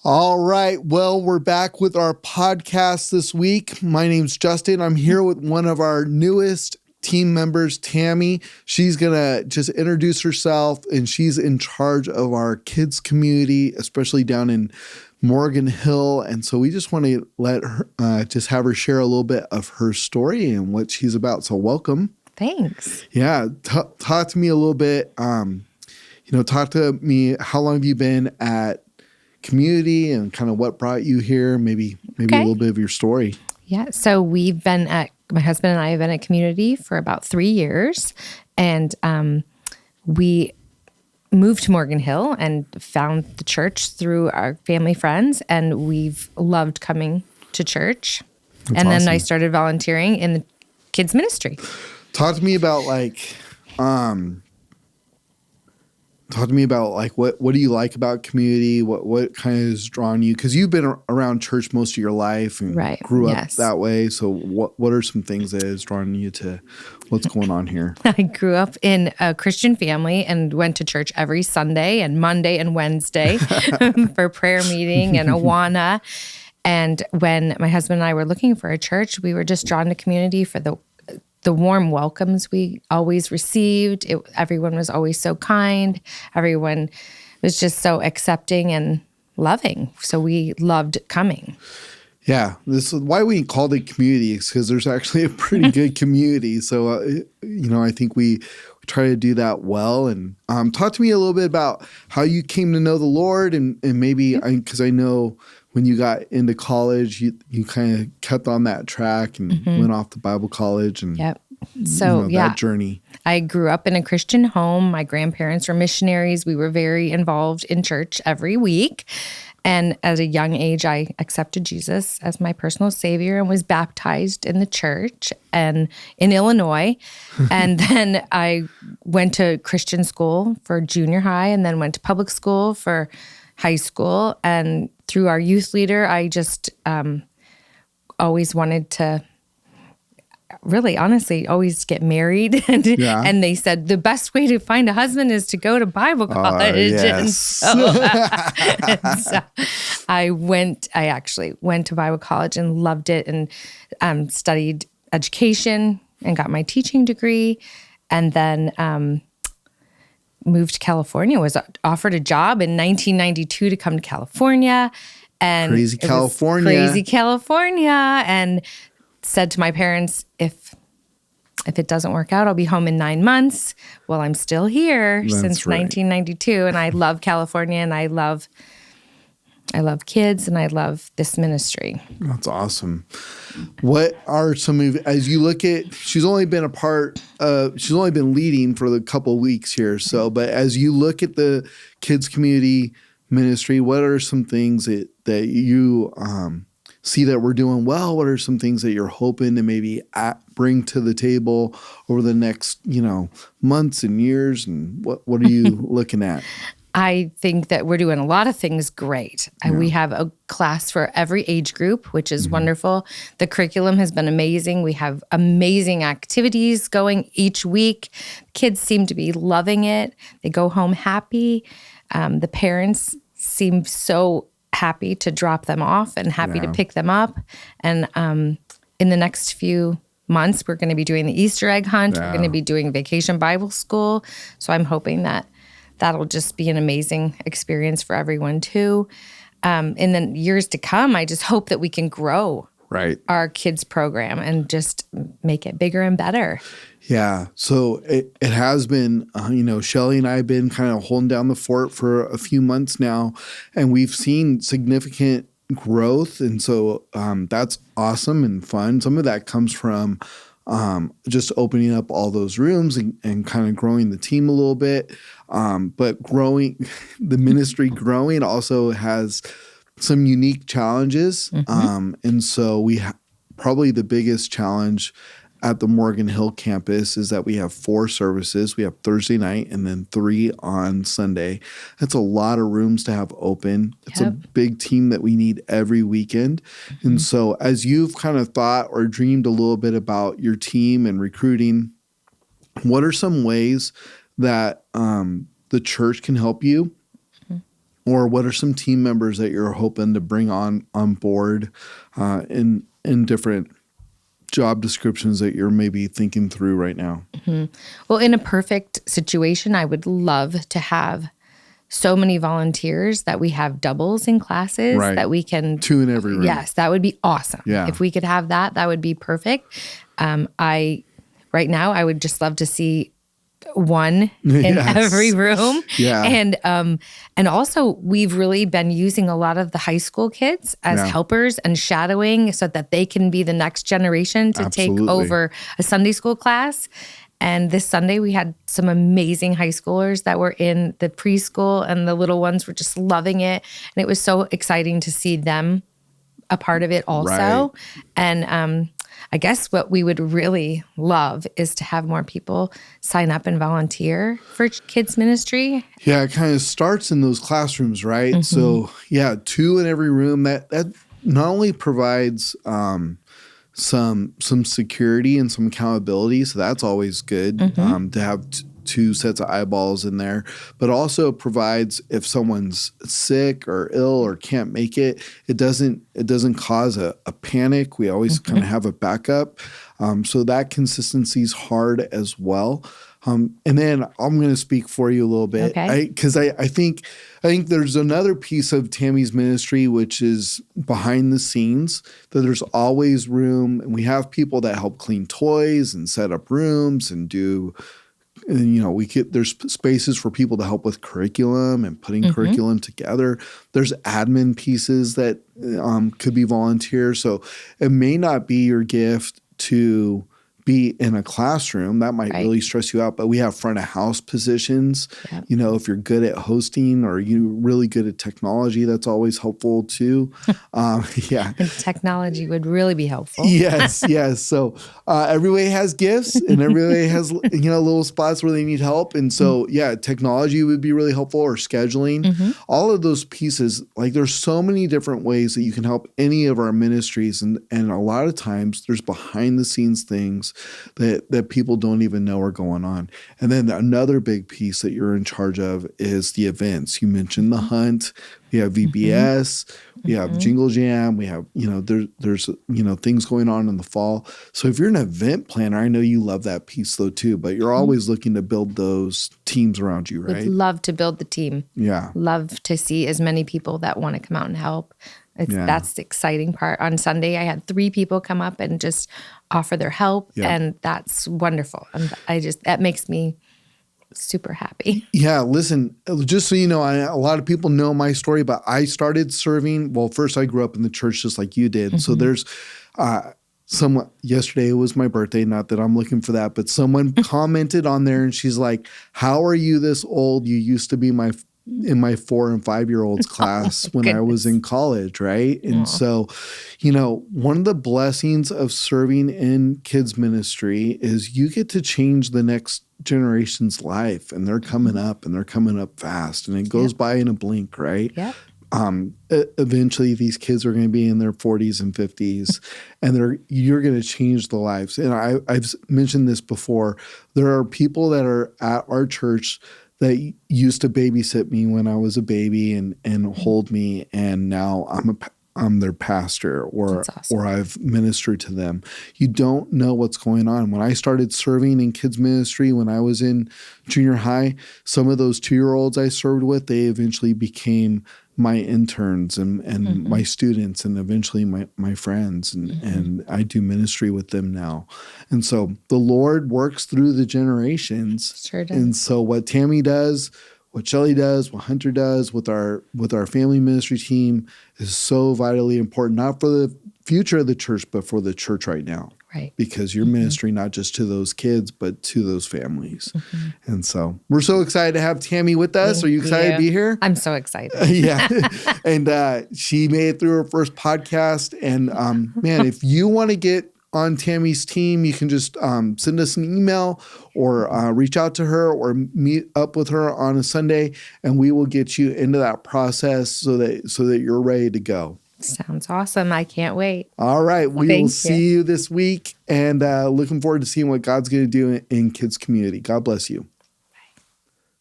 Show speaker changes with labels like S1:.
S1: All right. Well, we're back with our podcast this week. My name's Justin. I'm here with one of our newest team members, Tammy. She's going to just introduce herself, and she's in charge of our kids community, especially down in Morgan Hill. And so we just want to let her, just have her share a little bit of her story and what she's about. So welcome.
S2: Thanks.
S1: Yeah. Talk to me a little bit. Talk to me. How long have you been at community and kind of what brought you here? Maybe a little bit of your story.
S2: Yeah. So my husband and I have been at community for about 3 years, and we moved to Morgan Hill and found the church through our family friends, and we've loved coming to church.
S1: That's
S2: and
S1: awesome.
S2: then I started volunteering in the kids ministry.
S1: Talk to me about what do you like about community? What kind of has drawn you? Because you've been around church most of your life and grew up that way. So what are some things that has drawn you to what's going on here?
S2: I grew up in a Christian family and went to church every Sunday and Monday and Wednesday for prayer meeting and Awana. And when my husband and I were looking for a church, we were just drawn to community for the warm welcomes we always received. Everyone was always so kind. Everyone was just so accepting and loving. So we loved coming.
S1: Yeah, this is why we called it community, because there's actually a pretty good community. So, I think we try to do that well. And talk to me a little bit about how you came to know the Lord, and maybe because I know when you got into college, you kind of kept on that track and went off to Bible college and that journey.
S2: I grew up in a Christian home. My grandparents were missionaries. We were very involved in church every week. And at a young age, I accepted Jesus as my personal savior and was baptized in the church and in Illinois. And then I went to Christian school for junior high and then went to public school for high school. And through our youth leader, I just always wanted to really honestly always get married. And they said the best way to find a husband is to go to Bible college.
S1: Yes.
S2: And so I actually went to Bible college and loved it, and studied education and got my teaching degree, and then moved to California, was offered a job in 1992 to come to California. And
S1: Crazy
S2: California. And said to my parents, if it doesn't work out, I'll be home in 9 months. Well, I'm still here since 1992, and I love California, and I love kids, and I love this ministry.
S1: That's awesome. What are some of, as you look at, she's only been leading for the couple of weeks here. So, but as you look at the kids community ministry, what are some things that you see that we're doing well? What are some things that you're hoping to maybe bring to the table over the next, months and years? And what are you looking at?
S2: I think that we're doing a lot of things great. Yeah. We have a class for every age group, which is wonderful. The curriculum has been amazing. We have amazing activities going each week. Kids seem to be loving it. They go home happy. The parents seem so happy to drop them off and happy to pick them up. And in the next few months, we're going to be doing the Easter egg hunt. We're going to be doing Vacation Bible School. So I'm hoping that that'll just be an amazing experience for everyone too. In the years to come, I just hope that we can grow our kids program and just make it bigger and better.
S1: Yeah. So it has been, Shelly and I have been kind of holding down the fort for a few months now, and we've seen significant growth. And so that's awesome and fun. Some of that comes from just opening up all those rooms and kind of growing the team a little bit. But the ministry growing also has some unique challenges. And so probably the biggest challenge at the Morgan Hill campus is that we have 4 services. We have Thursday night and then 3 on Sunday. That's a lot of rooms to have open. It's a big team that we need every weekend. And so as you've kind of thought or dreamed a little bit about your team and recruiting, what are some ways that the church can help you Or what are some team members that you're hoping to bring on board in different job descriptions that you're maybe thinking through right now?
S2: Well, in a perfect situation, I would love to have so many volunteers that we have doubles in classes
S1: Right.
S2: that we can.
S1: 2 in every room.
S2: Yes, that would be awesome.
S1: Yeah.
S2: If we could have that, that would be perfect. Right now, I would just love to see one in
S1: Yes.
S2: every room.
S1: Yeah.
S2: And also we've really been using a lot of the high school kids as helpers and shadowing so that they can be the next generation to
S1: Absolutely.
S2: take over a Sunday school class. And this Sunday we had some amazing high schoolers that were in the preschool, and the little ones were just loving it. And it was so exciting to see them a part of it also.
S1: Right.
S2: And I guess what we would really love is to have more people sign up and volunteer for kids ministry.
S1: Yeah, it kind of starts in those classrooms, right? So, 2 in every room. That not only provides some security and some accountability, so that's always good to have 2 sets of eyeballs in there, but also provides if someone's sick or ill or can't make it, it doesn't cause a panic. We always kind of have a backup. So that consistency is hard as well. And then I'm going to speak for you a little bit, because I think there's another piece of Tammy's ministry, which is behind the scenes, that there's always room, and we have people that help clean toys and set up rooms and do. And, there's spaces for people to help with curriculum and putting curriculum together. There's admin pieces that could be volunteers. So it may not be your gift to be in a classroom. That might really stress you out. But we have front of house positions. Yep. If you're good at hosting or you're really good at technology, that's always helpful too.
S2: And technology would really be helpful.
S1: Yes. So everybody has gifts, and everybody has little spots where they need help. And so technology would be really helpful, or scheduling. All of those pieces. Like, there's so many different ways that you can help any of our ministries, and a lot of times there's behind the scenes things that people don't even know are going on. And then another big piece that you're in charge of is the events. You mentioned the hunt. We have VBS. We have Jingle Jam. We have, there's things going on in the fall. So if you're an event planner, I know you love that piece though too, but you're always looking to build those teams around you, right?
S2: Would love to build the team.
S1: Yeah.
S2: Love to see as many people that want to come out and help. That's the exciting part. On Sunday, I had 3 people come up and just offer their help, and that's wonderful. And that makes me super happy.
S1: Yeah, listen, just so you know, a lot of people know my story, but I started serving. Well, first I grew up in the church just like you did. So there's someone, yesterday was my birthday, not that I'm looking for that, but someone commented on there, and she's like, "How are you this old? You used to be in my 4 and 5-year-olds class when I was in college," right? And so, one of the blessings of serving in kids ministry is you get to change the next generation's life, and they're coming up, and they're coming up fast, and it goes by in a blink, right?
S2: Yeah.
S1: Eventually these kids are going to be in their 40s and 50s, and you're going to change the lives. And I've mentioned this before. There are people that are at our church that used to babysit me when I was a baby and hold me, and now I'm their pastor, or I've ministered to them. You don't know what's going on. When I started serving in kids ministry when I was in junior high, some of those 2-year-olds I served with, they eventually became my interns and my students, and eventually my friends, and I do ministry with them now. And so the Lord works through the generations.
S2: Sure does.
S1: And so what Tammy does, what Shelly does, what Hunter does with our family ministry team is so vitally important, not for the future of the church, but for the church right now.
S2: Right.
S1: Because you're ministering not just to those kids, but to those families. And so we're so excited to have Tammy with us. Are you excited to be here?
S2: I'm so excited.
S1: Yeah. And she made it through her first podcast. And man, if you want to get on Tammy's team, you can just send us an email or reach out to her or meet up with her on a Sunday, and we will get you into that process so that you're ready to go.
S2: Sounds awesome. I can't wait.
S1: All right. We will see you this week, and looking forward to seeing what God's going to do in kids community. God bless you.